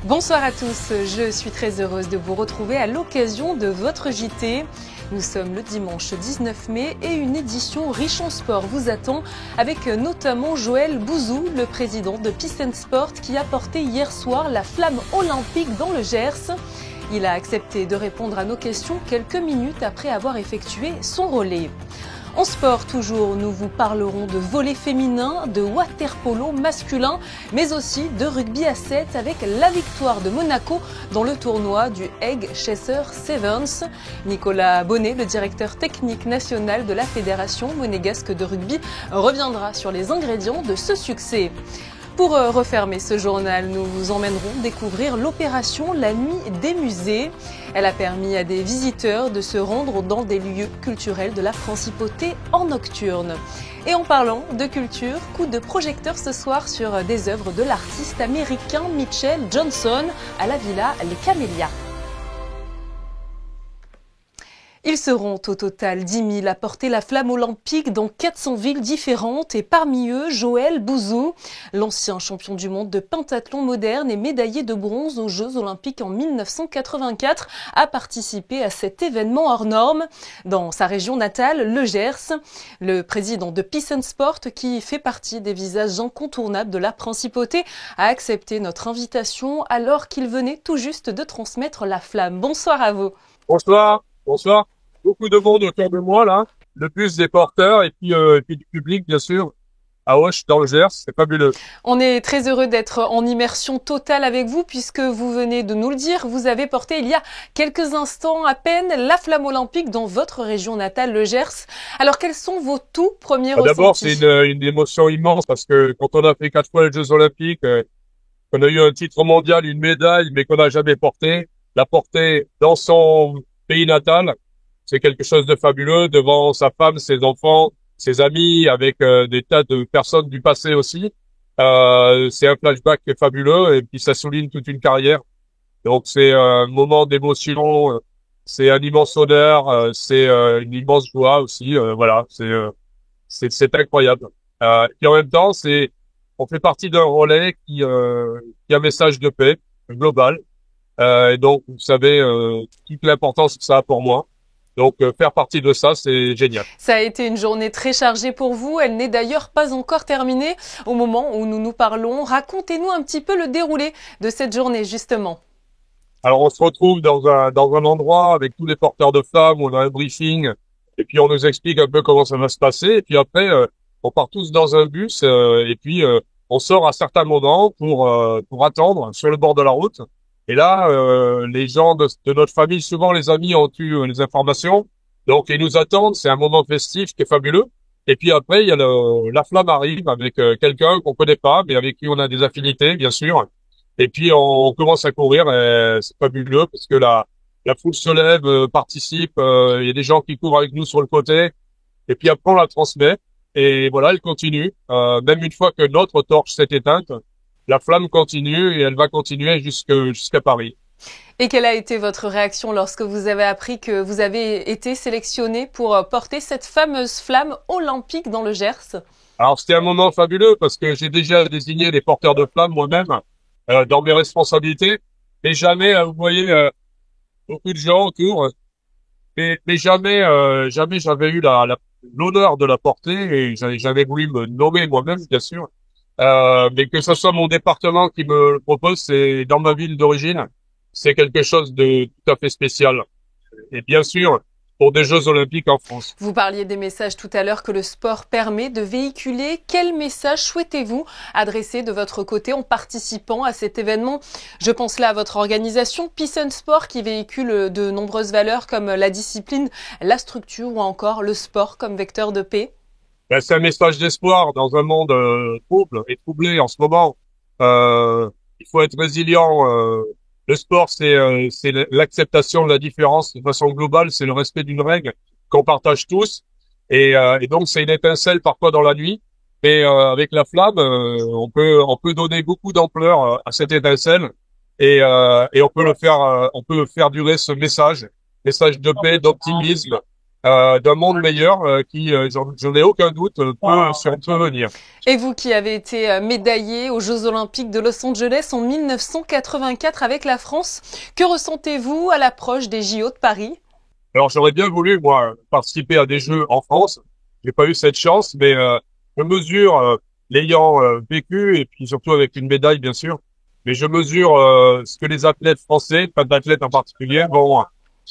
Bonsoir à tous, je suis très heureuse de vous retrouver à l'occasion de votre JT. Nous sommes le dimanche 19 mai et une édition riche en sport vous attend avec notamment Joël Bouzou, le président de Peace and Sport qui a porté hier soir la flamme olympique dans le Gers. Il a accepté de répondre à nos questions quelques minutes après avoir effectué son relais. En sport toujours, nous vous parlerons de volley féminin, de water-polo masculin, mais aussi de rugby à 7 avec la victoire de Monaco dans le tournoi du Egg Chaser Sevens. Nicolas Bonnet, le directeur technique national de la Fédération monégasque de rugby, reviendra sur les ingrédients de ce succès. Pour refermer ce journal, nous vous emmènerons découvrir l'opération La Nuit des musées. Elle a permis à des visiteurs de se rendre dans des lieux culturels de la Principauté en nocturne. Et en parlant de culture, coup de projecteur ce soir sur des œuvres de l'artiste américain Mitchell Johnson à la Villa Les Camélias. Ils seront au total 10 000 à porter la flamme olympique dans 400 villes différentes et parmi eux, Joël Bouzou, l'ancien champion du monde de pentathlon moderne et médaillé de bronze aux Jeux olympiques en 1984, a participé à cet événement hors norme dans sa région natale, le Gers. Le président de Peace and Sport, qui fait partie des visages incontournables de la Principauté, a accepté notre invitation alors qu'il venait tout juste de transmettre la flamme. Bonsoir à vous. Bonsoir. Bonsoir. Beaucoup de monde autour de moi, là. Le bus des porteurs et puis du public, bien sûr, à Auch, dans le Gers. C'est fabuleux. On est très heureux d'être en immersion totale avec vous puisque vous venez de nous le dire. Vous avez porté il y a quelques instants à peine la flamme olympique dans votre région natale, le Gers. Alors, quels sont vos tout premiers ressentis? D'abord, c'est une émotion immense parce que quand on a fait 4 fois les Jeux olympiques, qu'on a eu un titre mondial, une médaille, mais qu'on n'a jamais porté, la porter dans son pays natal, c'est quelque chose de fabuleux devant sa femme, ses enfants, ses amis, avec des tas de personnes du passé aussi. C'est un flashback qui est fabuleux et puis ça souligne toute une carrière. Donc c'est un moment d'émotion, c'est un immense honneur, c'est une immense joie aussi. Voilà, c'est incroyable. Et en même temps, on fait partie d'un relais qui a un message de paix global. Et donc, vous savez toute l'importance que ça a pour moi. Donc, faire partie de ça, c'est génial. Ça a été une journée très chargée pour vous. Elle n'est d'ailleurs pas encore terminée au moment où nous nous parlons. Racontez-nous un petit peu le déroulé de cette journée, justement. Alors, on se retrouve dans un endroit avec tous les porteurs de flammes, on a un briefing, et puis on nous explique un peu comment ça va se passer. Et puis après, on part tous dans un bus, et puis on sort à certains moments pour attendre sur le bord de la route. Et là, les gens de notre famille, souvent les amis, ont eu les informations. Donc, ils nous attendent. C'est un moment festif qui est fabuleux. Et puis après, il y a la flamme arrive avec quelqu'un qu'on connaît pas, mais avec qui on a des affinités, bien sûr. Et puis, on commence à courir. Et c'est fabuleux parce que la foule se lève, participe. Il y a des gens qui courent avec nous sur le côté. Et puis après, on la transmet. Et voilà, elle continue. Même une fois que notre torche s'est éteinte, la flamme continue et elle va continuer jusqu'à Paris. Et quelle a été votre réaction lorsque vous avez appris que vous avez été sélectionné pour porter cette fameuse flamme olympique dans le Gers? Alors, c'était un moment fabuleux parce que j'ai déjà désigné des porteurs de flammes moi-même dans mes responsabilités. Mais jamais, vous voyez, beaucoup de gens autour. Mais jamais j'avais eu l'honneur de la porter et j'avais voulu me nommer moi-même, bien sûr. Mais que ce soit mon département qui me le propose, c'est dans ma ville d'origine, c'est quelque chose de tout à fait spécial. Et bien sûr, pour des Jeux olympiques en France. Vous parliez des messages tout à l'heure que le sport permet de véhiculer. Quel message souhaitez-vous adresser de votre côté en participant à cet événement? Je pense là à votre organisation Peace and Sport qui véhicule de nombreuses valeurs comme la discipline, la structure ou encore le sport comme vecteur de paix. Ben, c'est un message d'espoir dans un monde troublé en ce moment. Il faut être résilient. Le sport, c'est l'acceptation de la différence de façon globale. C'est le respect d'une règle qu'on partage tous. Et donc, c'est une étincelle parfois dans la nuit. Mais avec la flamme, on peut donner beaucoup d'ampleur à cette étincelle. Et on peut faire durer ce message de paix, d'optimisme. d'un monde meilleur qui, j'en ai aucun doute, peut venir. Et vous qui avez été médaillé aux Jeux Olympiques de Los Angeles en 1984 avec la France, que ressentez-vous à l'approche des JO de Paris? Alors j'aurais bien voulu, moi, participer à des Jeux en France. J'ai pas eu cette chance, mais je mesure, l'ayant vécu, et puis surtout avec une médaille, bien sûr, mais je mesure ce que les athlètes français, pas d'athlètes en particulier, vont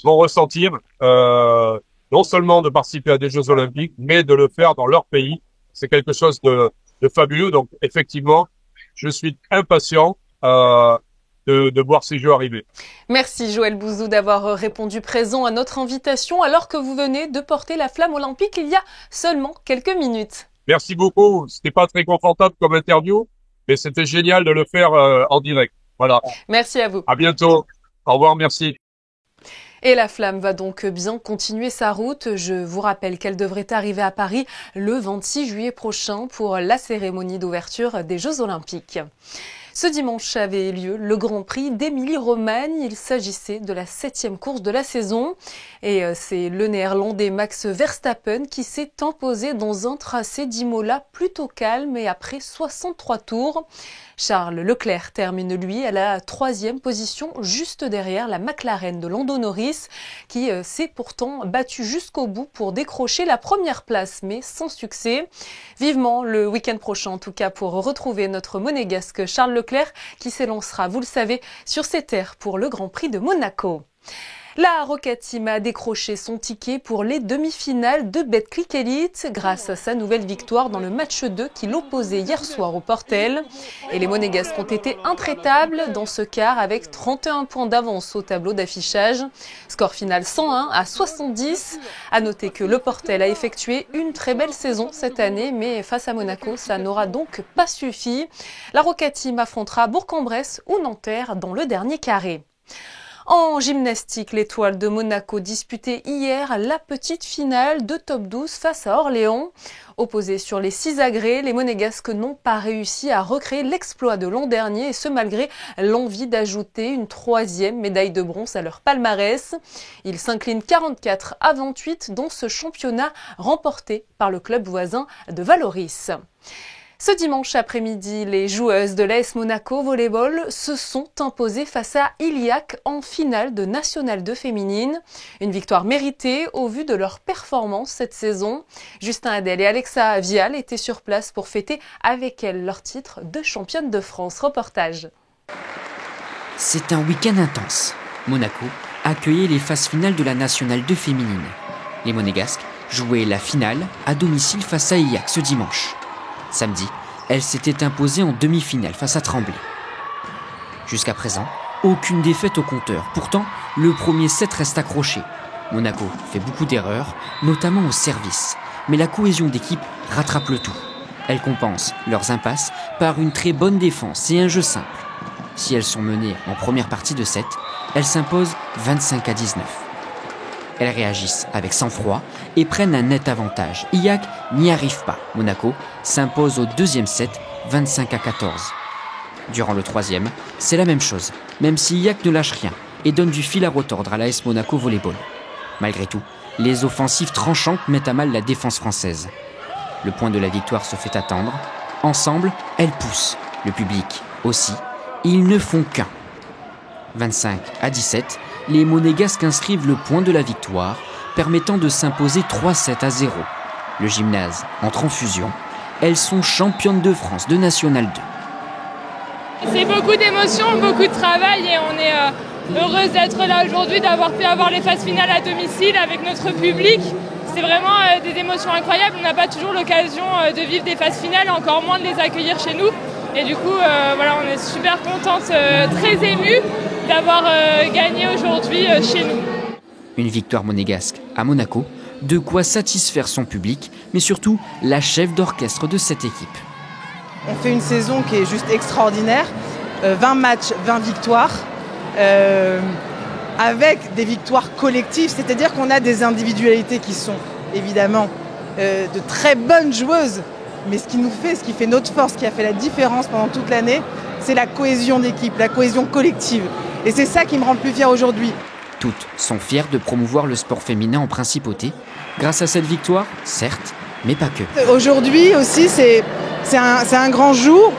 ressentir, non seulement de participer à des Jeux Olympiques, mais de le faire dans leur pays. C'est quelque chose de fabuleux. Donc effectivement, je suis impatient de voir ces Jeux arriver. Merci Joël Bouzou d'avoir répondu présent à notre invitation alors que vous venez de porter la flamme olympique il y a seulement quelques minutes. Merci beaucoup. C'était pas très confortable comme interview, mais c'était génial de le faire en direct. Voilà. Merci à vous. À bientôt. Au revoir, merci. Et la flamme va donc bien continuer sa route. Je vous rappelle qu'elle devrait arriver à Paris le 26 juillet prochain pour la cérémonie d'ouverture des Jeux Olympiques. Ce dimanche avait lieu le Grand Prix d'Émilie-Romagne. Il s'agissait de la 7e course de la saison. Et c'est le Néerlandais Max Verstappen qui s'est imposé dans un tracé d'Imola plutôt calme et après 63 tours. Charles Leclerc termine lui à la 3e position, juste derrière la McLaren de Lando Norris, qui s'est pourtant battu jusqu'au bout pour décrocher la première place, mais sans succès. Vivement le week-end prochain, en tout cas, pour retrouver notre monégasque Charles Leclerc, qui s'élancera, vous le savez, sur ses terres pour le Grand Prix de Monaco. La Rocket Team a décroché son ticket pour les demi-finales de Betclic Elite grâce à sa nouvelle victoire dans le match 2 qui l'opposait hier soir au Portel. Et les Monégasques ont été intraitables dans ce quart avec 31 points d'avance au tableau d'affichage. Score final 101 à 70. À noter que le Portel a effectué une très belle saison cette année, mais face à Monaco, ça n'aura donc pas suffi. La Rocket Team affrontera Bourg-en-Bresse ou Nanterre dans le dernier carré. En gymnastique, l'Étoile de Monaco disputait hier la petite finale de top 12 face à Orléans. Opposés sur les 6 agrès, les Monégasques n'ont pas réussi à recréer l'exploit de l'an dernier, et ce malgré l'envie d'ajouter une 3e médaille de bronze à leur palmarès. Ils s'inclinent 44 à 28 dans ce championnat remporté par le club voisin de Vallauris. Ce dimanche après-midi, les joueuses de l'AS Monaco Volleyball se sont imposées face à Iliac en finale de National 2 féminine. Une victoire méritée au vu de leur performance cette saison. Justin Adel et Alexa Vial étaient sur place pour fêter avec elles leur titre de championne de France. Reportage. C'est un week-end intense. Monaco accueillait les phases finales de la National 2 féminine. Les Monégasques jouaient la finale à domicile face à Iliac ce dimanche. Samedi, elle s'était imposée en demi-finale face à Tremblay. Jusqu'à présent, aucune défaite au compteur. Pourtant, le premier set reste accroché. Monaco fait beaucoup d'erreurs, notamment au service. Mais la cohésion d'équipe rattrape le tout. Elle compense leurs impasses par une très bonne défense et un jeu simple. Si elles sont menées en première partie de set, elles s'imposent 25 à 19. Elles réagissent avec sang-froid et prennent un net avantage. Iliac n'y arrive pas. Monaco s'impose au deuxième set, 25 à 14. Durant le troisième, c'est la même chose, même si Iliac ne lâche rien et donne du fil à retordre à l'AS Monaco Volleyball. Malgré tout, les offensives tranchantes mettent à mal la défense française. Le point de la victoire se fait attendre. Ensemble, elles poussent. Le public aussi. Ils ne font qu'un. 25 à 17, les Monégasques inscrivent le point de la victoire, permettant de s'imposer 3-7 à 0. Le gymnase entre en fusion. Elles sont championnes de France de National 2. C'est beaucoup d'émotions, beaucoup de travail et on est heureuse d'être là aujourd'hui, d'avoir pu avoir les phases finales à domicile avec notre public. C'est vraiment des émotions incroyables. On n'a pas toujours l'occasion de vivre des phases finales, encore moins de les accueillir chez nous. Et du coup, voilà, on est super contente, très émue d'avoir gagné aujourd'hui chez nous. Une victoire monégasque à Monaco, de quoi satisfaire son public, mais surtout la chef d'orchestre de cette équipe. On fait une saison qui est juste extraordinaire, 20 matchs, 20 victoires, avec des victoires collectives, c'est-à-dire qu'on a des individualités qui sont évidemment de très bonnes joueuses, mais ce qui fait notre force, ce qui a fait la différence pendant toute l'année, c'est la cohésion d'équipe, la cohésion collective. Et c'est ça qui me rend le plus fière aujourd'hui. Toutes sont fières de promouvoir le sport féminin en principauté Grâce à cette victoire, certes, mais pas que. Aujourd'hui aussi, c'est un grand jour,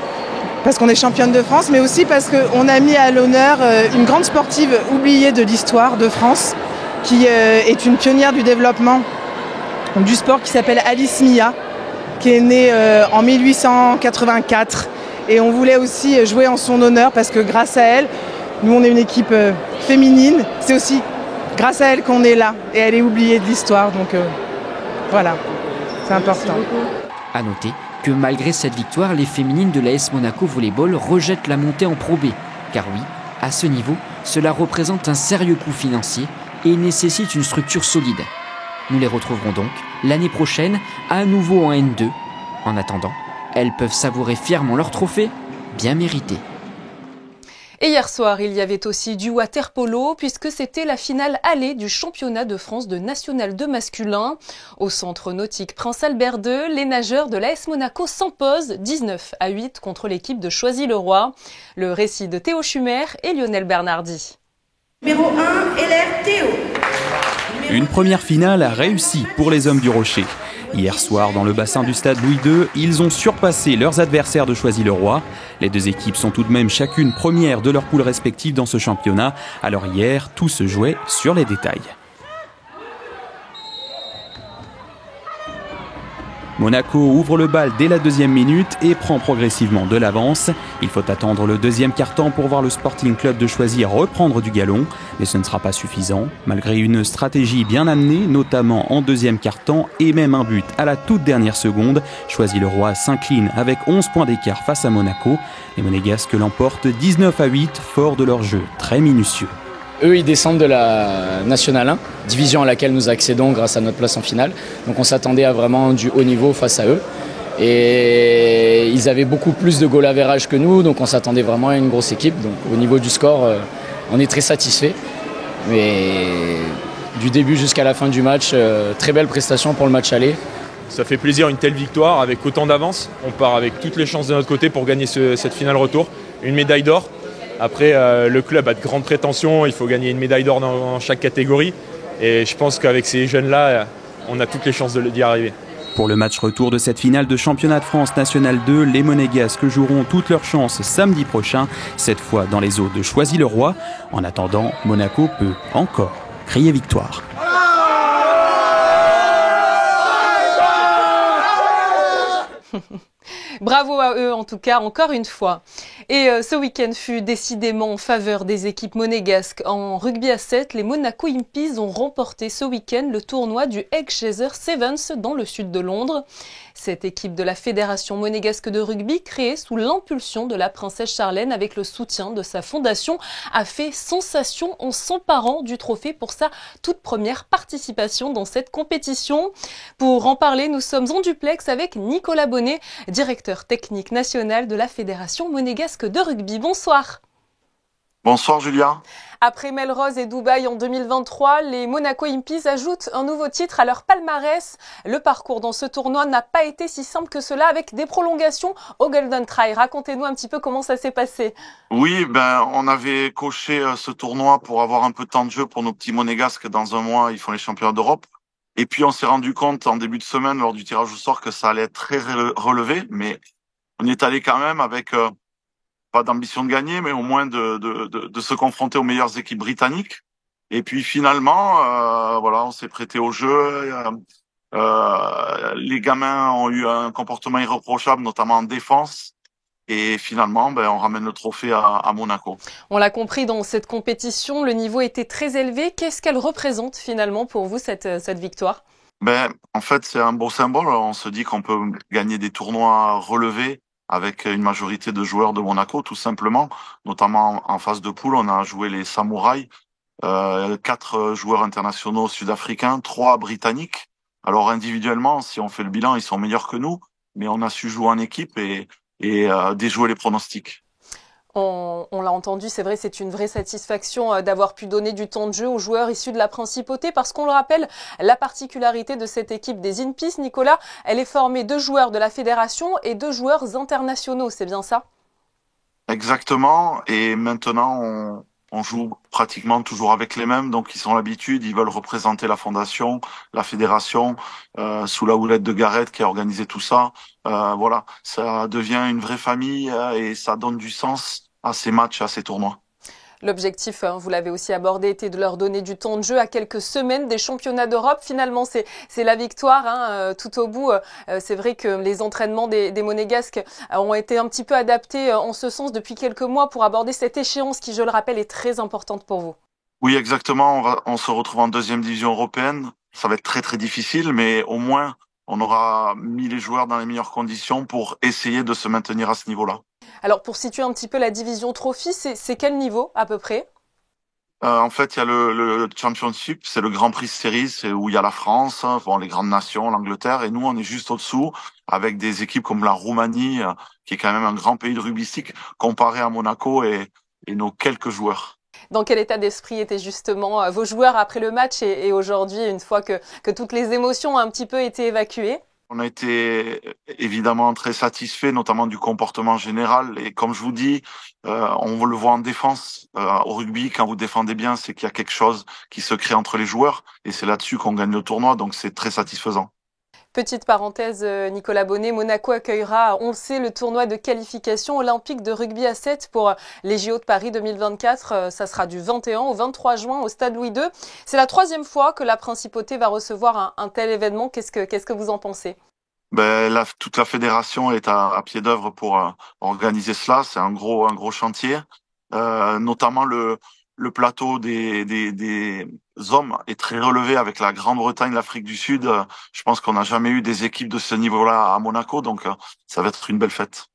parce qu'on est championne de France, mais aussi parce qu'on a mis à l'honneur une grande sportive oubliée de l'histoire de France, qui est une pionnière du développement du sport, qui s'appelle Alice Mia, qui est née en 1884. Et on voulait aussi jouer en son honneur, parce que grâce à elle, nous on est une équipe féminine, c'est aussi grâce à elle qu'on est là, et elle est oubliée de l'histoire, donc voilà, c'est important. À noter que malgré cette victoire, les féminines de l'AS Monaco Volleyball rejettent la montée en Pro B. Car oui, à ce niveau, cela représente un sérieux coût financier et nécessite une structure solide. Nous les retrouverons donc l'année prochaine, à nouveau en N2. En attendant, elles peuvent savourer fièrement leur trophée, bien mérité. Et hier soir, il y avait aussi du water-polo puisque c'était la finale aller du championnat de France de National 2 masculin. Au centre nautique Prince Albert II, les nageurs de l'AS Monaco s'imposent 19-8 contre l'équipe de Choisy-le-Roi. Le récit de Théo Schumer et Lionel Bernardi. Numéro 1, Hélène Théo. Une première finale réussie pour les hommes du Rocher. Hier soir, dans le bassin du stade Louis II, ils ont surpassé leurs adversaires de Choisy-le-Roi. Les deux équipes sont tout de même chacune première de leur poule respective dans ce championnat. Alors hier, tout se jouait sur les détails. Monaco ouvre le bal dès la deuxième minute et prend progressivement de l'avance. Il faut attendre le deuxième quart-temps pour voir le Sporting Club de Choisy reprendre du galon. Mais ce ne sera pas suffisant. Malgré une stratégie bien amenée, notamment en deuxième quart-temps et même un but à la toute dernière seconde, Choisy-le-Roi s'incline avec 11 points d'écart face à Monaco. Les Monégasques l'emportent 19-8, fort de leur jeu très minutieux. Eux, ils descendent de la National 1, division à laquelle nous accédons grâce à notre place en finale. Donc on s'attendait à vraiment du haut niveau face à eux. Et ils avaient beaucoup plus de goal average que nous, donc on s'attendait vraiment à une grosse équipe. Donc au niveau du score, on est très satisfait. Mais du début jusqu'à la fin du match, très belle prestation pour le match aller. Ça fait plaisir une telle victoire avec autant d'avance. On part avec toutes les chances de notre côté pour gagner cette finale retour. Une médaille d'or. Après, le club a de grandes prétentions, il faut gagner une médaille d'or dans chaque catégorie. Et je pense qu'avec ces jeunes-là, on a toutes les chances d'y arriver. Pour le match retour de cette finale de championnat de France National 2, les Monégasques joueront toutes leurs chances samedi prochain, cette fois dans les eaux de Choisy-le-Roi. En attendant, Monaco peut encore crier victoire. Bravo à eux en tout cas, encore une fois. Et ce week-end fut décidément en faveur des équipes monégasques. En rugby à 7, les Monaco Impies ont remporté ce week-end le tournoi du Eggshazer Sevens dans le sud de Londres. Cette équipe de la Fédération monégasque de rugby, créée sous l'impulsion de la princesse Charlène avec le soutien de sa fondation, a fait sensation en s'emparant du trophée pour sa toute première participation dans cette compétition. Pour en parler, nous sommes en duplex avec Nicolas Bonnet, directeur technique national de la Fédération monégasque de rugby. Bonsoir. Bonsoir Julia. Après Melrose et Dubaï en 2023, les Monaco Impies ajoutent un nouveau titre à leur palmarès. Le parcours dans ce tournoi n'a pas été si simple que cela avec des prolongations au Golden Try. Racontez-nous un petit peu comment ça s'est passé. Oui, on avait coché ce tournoi pour avoir un peu de temps de jeu pour nos petits monégasques. Dans un mois, ils font les championnats d'Europe. Et puis on s'est rendu compte en début de semaine lors du tirage au sort que ça allait être très relevé, mais on y est allé quand même avec pas d'ambition de gagner, mais au moins de se confronter aux meilleures équipes britanniques. Et puis finalement, on s'est prêté au jeu. Les gamins ont eu un comportement irréprochable, notamment en défense. Et finalement, on ramène le trophée à Monaco. On l'a compris, dans cette compétition, le niveau était très élevé. Qu'est-ce qu'elle représente finalement pour vous, cette victoire ? En fait, c'est un beau symbole. On se dit qu'on peut gagner des tournois relevés avec une majorité de joueurs de Monaco, tout simplement. Notamment en phase de poule, on a joué les Samouraïs, 4 joueurs internationaux sud-africains, 3 britanniques. Alors individuellement, si on fait le bilan, ils sont meilleurs que nous, mais on a su jouer en équipe et déjouer les pronostics. On l'a entendu, c'est vrai, c'est une vraie satisfaction d'avoir pu donner du temps de jeu aux joueurs issus de la Principauté parce qu'on le rappelle, la particularité de cette équipe des Impies, Nicolas, elle est formée de joueurs de la Fédération et de joueurs internationaux, c'est bien ça ? Exactement, et maintenant On joue pratiquement toujours avec les mêmes, donc ils ont l'habitude, ils veulent représenter la fondation, la fédération, sous la houlette de Gareth qui a organisé tout ça. Voilà, ça devient une vraie famille et ça donne du sens à ces matchs, à ces tournois. L'objectif, vous l'avez aussi abordé, était de leur donner du temps de jeu à quelques semaines des championnats d'Europe. Finalement, c'est la victoire tout au bout. C'est vrai que les entraînements des Monégasques ont été un petit peu adaptés en ce sens depuis quelques mois pour aborder cette échéance qui, je le rappelle, est très importante pour vous. Oui, exactement. On se retrouve en 2e division européenne. Ça va être très, très difficile, mais au moins, on aura mis les joueurs dans les meilleures conditions pour essayer de se maintenir à ce niveau-là. Alors, pour situer un petit peu la division Trophy, c'est quel niveau à peu près? En fait, il y a le Championship, c'est le Grand Prix Series, c'est où il y a la France, les grandes nations, l'Angleterre, et nous, on est juste au-dessous, avec des équipes comme la Roumanie, qui est quand même un grand pays de rugbystique, comparé à Monaco et nos quelques joueurs. Dans quel état d'esprit étaient justement vos joueurs après le match et aujourd'hui, une fois que toutes les émotions ont un petit peu été évacuées? On a été évidemment très satisfaits, notamment du comportement général. Et comme je vous dis, on le voit en défense. Au rugby, quand vous défendez bien, c'est qu'il y a quelque chose qui se crée entre les joueurs. Et c'est là-dessus qu'on gagne le tournoi, donc c'est très satisfaisant. Petite parenthèse, Nicolas Bonnet, Monaco accueillera, on le sait, le tournoi de qualification olympique de rugby à 7 pour les JO de Paris 2024. Ça sera du 21 au 23 juin au Stade Louis II. C'est la 3e fois que la Principauté va recevoir un tel événement. Qu'est-ce que vous en pensez? Toute la fédération est à pied d'œuvre pour organiser cela. C'est un gros chantier. Notamment le plateau des hommes est très relevé avec la Grande-Bretagne, l'Afrique du Sud. Je pense qu'on n'a jamais eu des équipes de ce niveau-là à Monaco, donc ça va être une belle fête.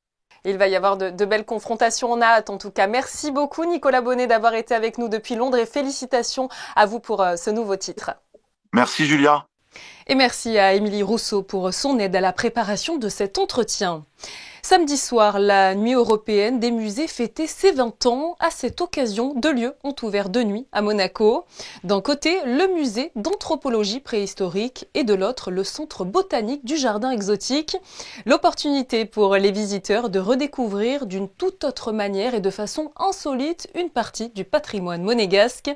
Il va y avoir de belles confrontations, on a hâte en tout cas. Merci beaucoup Nicolas Bonnet d'avoir été avec nous depuis Londres et félicitations à vous pour ce nouveau titre. Merci Julia. Et merci à Émilie Rousseau pour son aide à la préparation de cet entretien. Samedi soir, la Nuit européenne des musées fêtait ses 20 ans. À cette occasion, 2 lieux ont ouvert de nuit à Monaco. D'un côté, le musée d'anthropologie préhistorique et de l'autre, le centre botanique du jardin exotique. L'opportunité pour les visiteurs de redécouvrir d'une toute autre manière et de façon insolite une partie du patrimoine monégasque.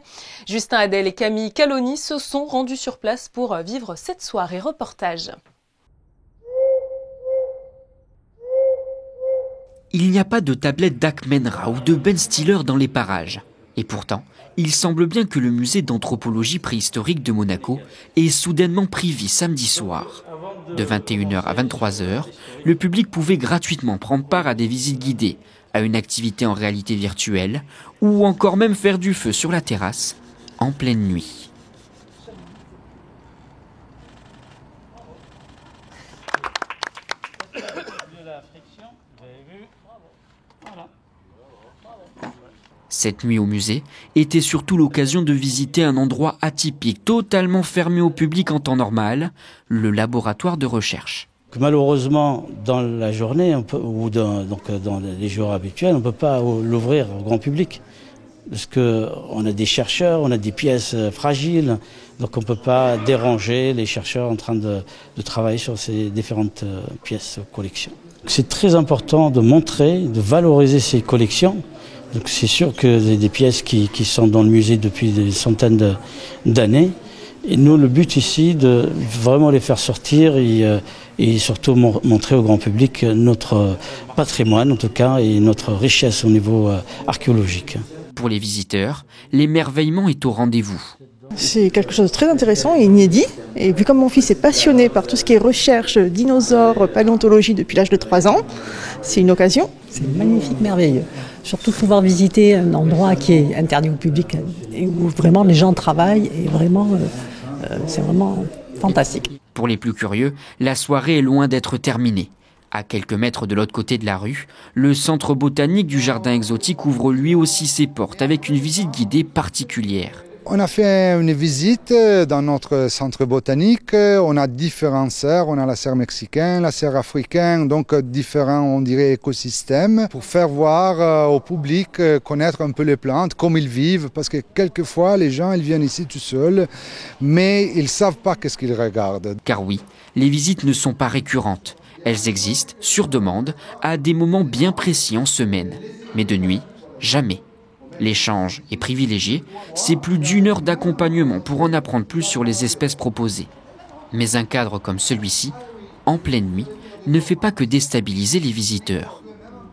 Justin Adel et Camille Caloni se sont rendus sur place pour vivre cette soirée reportage. Il n'y a pas de tablette d'Akmenra ou de Ben Stiller dans les parages. Et pourtant, il semble bien que le musée d'anthropologie préhistorique de Monaco ait soudainement pris vie samedi soir. De 21h à 23h, le public pouvait gratuitement prendre part à des visites guidées, à une activité en réalité virtuelle, ou encore même faire du feu sur la terrasse en pleine nuit. Cette nuit au musée était surtout l'occasion de visiter un endroit atypique, totalement fermé au public en temps normal, le laboratoire de recherche. Malheureusement, dans la journée dans les jours habituels, on ne peut pas l'ouvrir au grand public. Parce qu'on a des chercheurs, on a des pièces fragiles, donc on ne peut pas déranger les chercheurs en train de travailler sur ces différentes pièces collections. C'est très important de montrer, de valoriser ces collections. Donc c'est sûr que c'est des pièces qui sont dans le musée depuis des centaines d'années. Et nous, le but ici, de vraiment les faire sortir et surtout montrer au grand public notre patrimoine, en tout cas, et notre richesse au niveau archéologique. Pour les visiteurs, l'émerveillement est au rendez-vous. C'est quelque chose de très intéressant et inédit. Et puis comme mon fils est passionné par tout ce qui est recherche, dinosaures, paléontologie depuis l'âge de 3 ans, c'est une occasion. C'est magnifique, merveilleux. Surtout pouvoir visiter un endroit qui est interdit au public et où vraiment les gens travaillent et vraiment, c'est vraiment fantastique. Pour les plus curieux, la soirée est loin d'être terminée. À quelques mètres de l'autre côté de la rue, le centre botanique du jardin exotique ouvre lui aussi ses portes avec une visite guidée particulière. On a fait une visite dans notre centre botanique. On a différentes serres. On a la serre mexicaine, la serre africaine, donc différents, on dirait, écosystèmes pour faire voir au public, connaître un peu les plantes, comme ils vivent. Parce que quelquefois, les gens ils viennent ici tout seuls, mais ils ne savent pas qu'est-ce qu'ils regardent. Car oui, les visites ne sont pas récurrentes. Elles existent, sur demande, à des moments bien précis en semaine. Mais de nuit, jamais. L'échange est privilégié, c'est plus d'1 heure d'accompagnement pour en apprendre plus sur les espèces proposées. Mais un cadre comme celui-ci, en pleine nuit, ne fait pas que déstabiliser les visiteurs.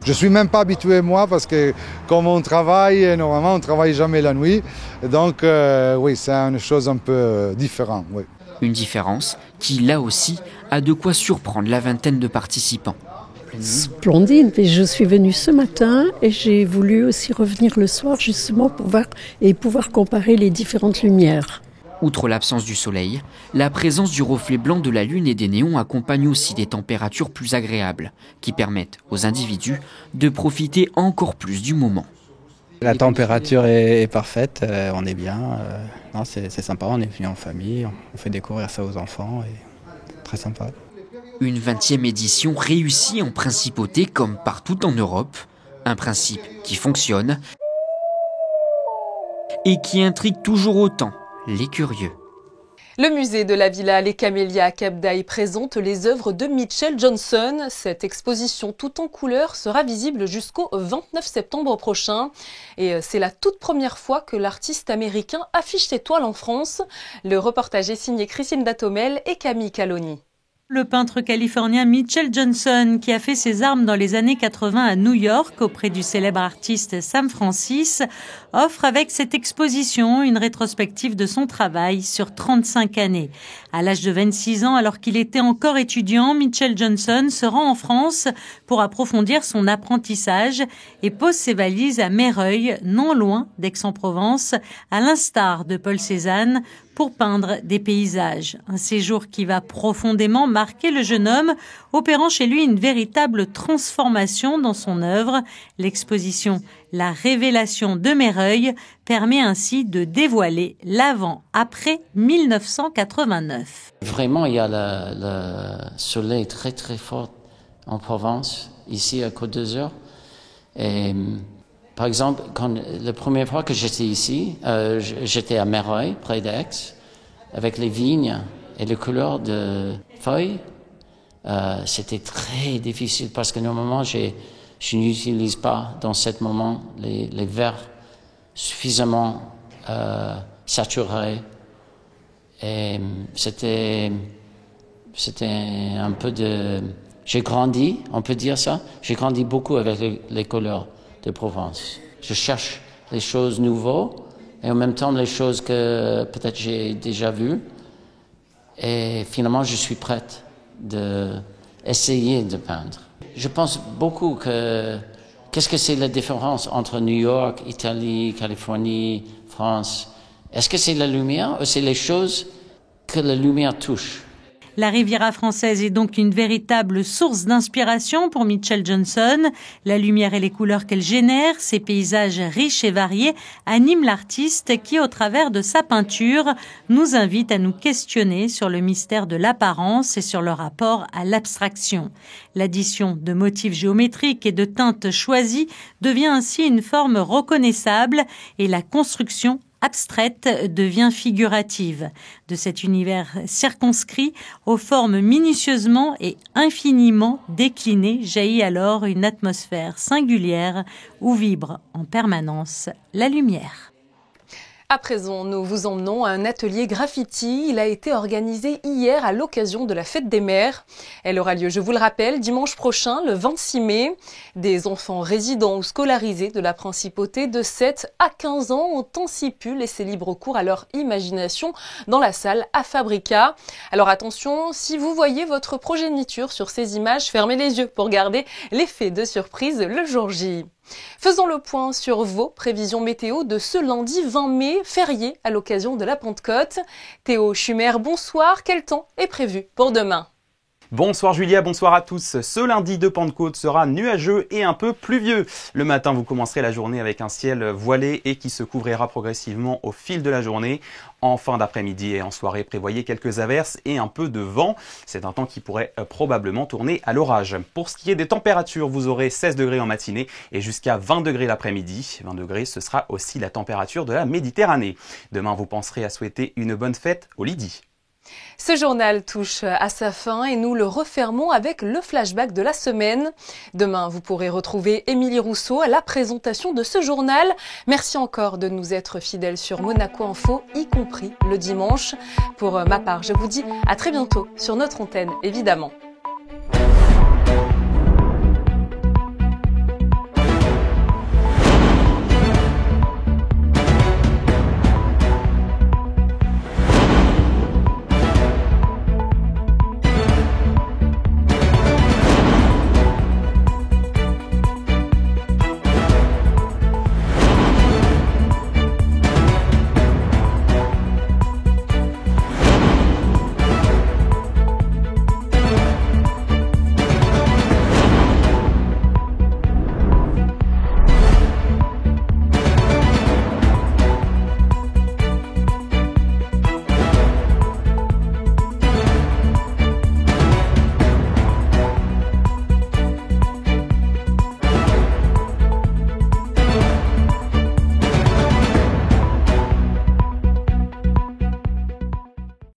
Je ne suis même pas habitué moi parce que comme on travaille, normalement on ne travaille jamais la nuit. Donc oui, c'est une chose un peu différente. Oui. Une différence qui, là aussi, a de quoi surprendre la vingtaine de participants. Splendide, mais je suis venue ce matin et j'ai voulu aussi revenir le soir justement pour pouvoir comparer les différentes lumières. Outre l'absence du soleil, la présence du reflet blanc de la lune et des néons accompagne aussi des températures plus agréables, qui permettent aux individus de profiter encore plus du moment. La température est parfaite, on est bien, c'est sympa, on est venu en famille, on fait découvrir ça aux enfants, et très sympa. Une 20e édition réussie en principauté comme partout en Europe, un principe qui fonctionne et qui intrigue toujours autant les curieux. Le musée de la Villa Les Camélias à Cap d'Aille présente les œuvres de Mitchell Johnson. Cette exposition tout en couleurs sera visible jusqu'au 29 septembre prochain. Et c'est la toute première fois que l'artiste américain affiche ses toiles en France. Le reportage est signé Christine Datomel et Camille Caloni. Le peintre californien Mitchell Johnson, qui a fait ses armes dans les années 80 à New York auprès du célèbre artiste Sam Francis, offre avec cette exposition une rétrospective de son travail sur 35 années. À l'âge de 26 ans, alors qu'il était encore étudiant, Mitchell Johnson se rend en France pour approfondir son apprentissage et pose ses valises à Meyreuil, non loin d'Aix-en-Provence, à l'instar de Paul Cézanne, pour peindre des paysages. Un séjour qui va profondément marquer le jeune homme, opérant chez lui une véritable transformation dans son œuvre. L'exposition La Révélation de Meyreuil permet ainsi de dévoiler l'avant-après 1989. Vraiment, il y a le soleil très très fort en Provence, ici à Côte d'Azur. Et par exemple, la première fois que j'étais ici, j'étais à Meyreuil, près d'Aix, avec les vignes et les couleurs de feuilles. C'était très difficile parce que normalement, je n'utilise pas dans ce moment les verts suffisamment saturés. Et c'était un peu de... J'ai grandi, on peut dire ça. J'ai grandi beaucoup avec les couleurs de Provence. Je cherche les choses nouvelles et en même temps les choses que peut-être j'ai déjà vues. Et finalement, je suis prête d'essayer de peindre. Je pense beaucoup qu'est-ce que c'est la différence entre New York, Italie, Californie, France? Est-ce que c'est la lumière ou c'est les choses que la lumière touche? La Riviera française est donc une véritable source d'inspiration pour Mitchell Johnson. La lumière et les couleurs qu'elle génère, ces paysages riches et variés, animent l'artiste qui, au travers de sa peinture, nous invite à nous questionner sur le mystère de l'apparence et sur le rapport à l'abstraction. L'addition de motifs géométriques et de teintes choisies devient ainsi une forme reconnaissable et la construction abstraite devient figurative. De cet univers circonscrit, aux formes minutieusement et infiniment déclinées, jaillit alors une atmosphère singulière où vibre en permanence la lumière. À présent, nous vous emmenons à un atelier graffiti. Il a été organisé hier à l'occasion de la Fête des Mères. Elle aura lieu, je vous le rappelle, dimanche prochain, le 26 mai. Des enfants résidents ou scolarisés de la Principauté de 7 à 15 ans ont ainsi pu laisser libre cours à leur imagination dans la salle à Fabrica. Alors attention, si vous voyez votre progéniture sur ces images, fermez les yeux pour garder l'effet de surprise le jour J. Faisons le point sur vos prévisions météo de ce lundi 20 mai, férié à l'occasion de la Pentecôte. Théo Schumer, bonsoir. Quel temps est prévu pour demain ? Bonsoir Julia, bonsoir à tous. Ce lundi de Pentecôte sera nuageux et un peu pluvieux. Le matin, vous commencerez la journée avec un ciel voilé et qui se couvrira progressivement au fil de la journée. En fin d'après-midi et en soirée, prévoyez quelques averses et un peu de vent. C'est un temps qui pourrait probablement tourner à l'orage. Pour ce qui est des températures, vous aurez 16 degrés en matinée et jusqu'à 20 degrés l'après-midi. 20 degrés, ce sera aussi la température de la Méditerranée. Demain, vous penserez à souhaiter une bonne fête au Lydie. Ce journal touche à sa fin et nous le refermons avec le flashback de la semaine. Demain, vous pourrez retrouver Émilie Rousseau à la présentation de ce journal. Merci encore de nous être fidèles sur Monaco Info, y compris le dimanche. Pour ma part, je vous dis à très bientôt sur notre antenne, évidemment.